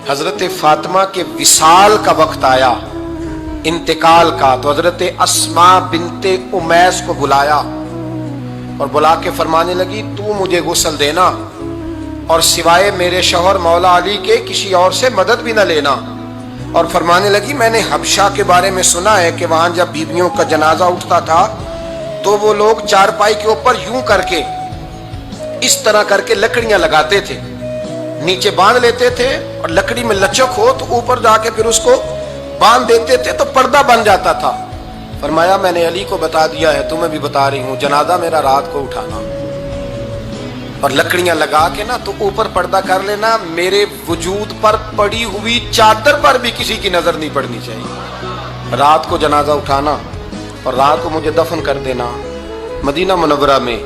حضرت فاطمہ کے وصال کا وقت آیا، انتقال کا، تو حضرت اسما بنت امیس کو بلایا اور بلا کے فرمانے لگی تو مجھے غسل دینا اور سوائے میرے شوہر مولا علی کے کسی اور سے مدد بھی نہ لینا۔ اور فرمانے لگی میں نے حبشہ کے بارے میں سنا ہے کہ وہاں جب بیویوں کا جنازہ اٹھتا تھا تو وہ لوگ چارپائی کے اوپر یوں کر کے اس طرح کر کے لکڑیاں لگاتے تھے، نیچے باندھ لیتے تھے اور لکڑی میں لچک ہو تو اوپر جا کے پھر اس کو باندھ دیتے تھے تو پردہ بن جاتا تھا۔ فرمایا میں نے علی کو بتا دیا ہے، تمہیں بھی بتا رہی ہوں، جنازہ میرا رات کو اٹھانا اور لکڑیاں لگا کے نا تو اوپر پردہ کر لینا، میرے وجود پر پڑی ہوئی چادر پر بھی کسی کی نظر نہیں پڑنی چاہیے، رات کو جنازہ اٹھانا اور رات کو مجھے دفن کر دینا۔ مدینہ منورہ میں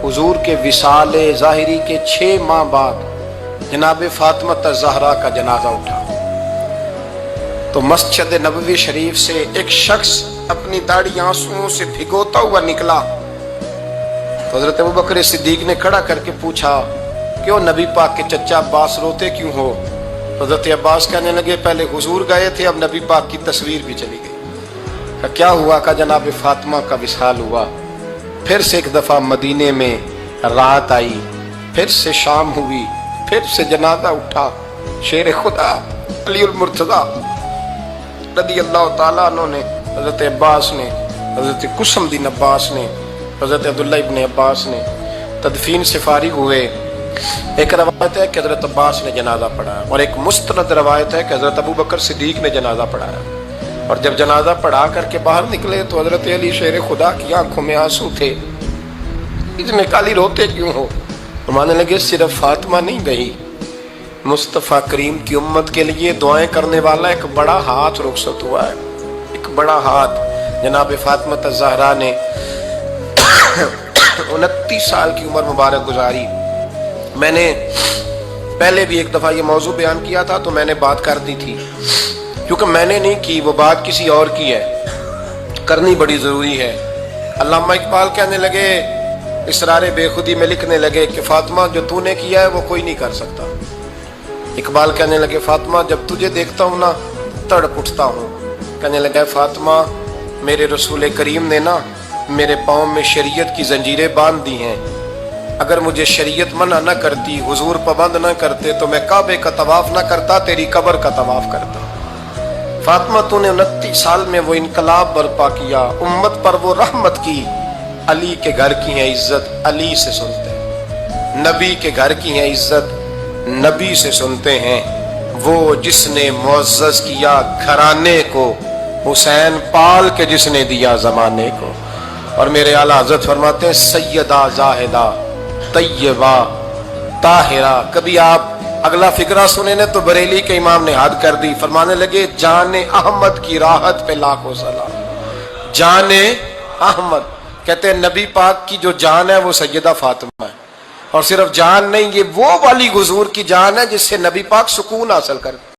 حضور کے وصال ظاہری کے 6 ماہ بعد جناب فاطمہ الزہرا کا جنازہ اٹھا تو مسجد نبوی شریف سے ایک شخص اپنی داڑھی آنسوؤں سے بھگوتا ہوا نکلا تو حضرت ابوبکر صدیق نے کھڑا کر کے پوچھا کیوں نبی پاک کے چچا عباس روتے کیوں ہو؟ حضرت عباس کہنے لگے پہلے حضور گئے تھے، اب نبی پاک کی تصویر بھی چلی گئی۔ کیا ہوا؟ کہ جناب فاطمہ کا وصال ہوا، پھر سے ایک دفعہ مدینے میں رات آئی، پھر سے شام ہوئی، پھر سے جنازہ اٹھا۔ شیر خدا علی المرتضیٰ رضی اللہ تعالیٰ عنہ نے، حضرت عباس نے، حضرت قسم دین عباس نے، حضرت عبداللہ ابن عباس نے تدفین سے فارغ ہوئے۔ ایک روایت ہے کہ حضرت عباس نے جنازہ پڑھایا اور ایک مستند روایت ہے کہ حضرت ابوبکر صدیق نے جنازہ پڑھایا، اور جب جنازہ پڑھا کر کے باہر نکلے تو حضرت علی شیر خدا کی آنکھوں میں آنسو تھے۔ اتنے کالی روتے کیوں ہو؟ فرمانے لگے صرف فاطمہ نہیں گئی، مصطفیٰ کریم کی امت کے لیے دعائیں کرنے والا ایک بڑا ہاتھ رخصت ہوا ہے، ایک بڑا ہاتھ۔ جناب فاطمہ الزہرا نے 29 سال کی عمر مبارک گزاری۔ میں نے پہلے بھی ایک دفعہ یہ موضوع بیان کیا تھا تو میں نے بات کر دی تھی، کیونکہ میں نے نہیں کی، وہ بات کسی اور کی ہے، کرنی بڑی ضروری ہے۔ علامہ اقبال کہنے لگے، اسرار بے خودی میں لکھنے لگے کہ فاطمہ جو تو نے کیا ہے وہ کوئی نہیں کر سکتا۔ اقبال کہنے لگے فاطمہ جب تجھے دیکھتا ہوں نا تڑپ اٹھتا ہوں۔ کہنے لگا فاطمہ میرے رسول کریم نے نا میرے پاؤں میں شریعت کی زنجیریں باندھ دی ہیں، اگر مجھے شریعت منع نہ کرتی، حضور پابند نہ کرتے تو میں کعبے کا طواف نہ کرتا، تیری قبر کا طواف کرتا۔ فاطمہ تو نے 29 سال میں وہ انقلاب برپا کیا، امت پر وہ رحمت کی۔ علی کے گھر کی ہے عزت، علی سے سنتے ہیں، نبی کے گھر کی ہے عزت، نبی سے سنتے ہیں۔ وہ جس نے معزز کیا گھرانے کو، حسین پال کے جس نے دیا زمانے کو۔ اور میرے اعلیٰ حضرت فرماتے ہیں سیدہ زاہدہ طیبہ طاہرہ۔ کبھی آپ اگلا فقرہ سنے نے تو بریلی کے امام نے حد کر دی، فرمانے لگے جان احمد کی راحت پہ لاکھوں سلام۔ جان احمد کہتے ہیں نبی پاک کی جو جان ہے وہ سیدہ فاطمہ ہے، اور صرف جان نہیں، یہ وہ والی حضور کی جان ہے جس سے نبی پاک سکون حاصل کرتے۔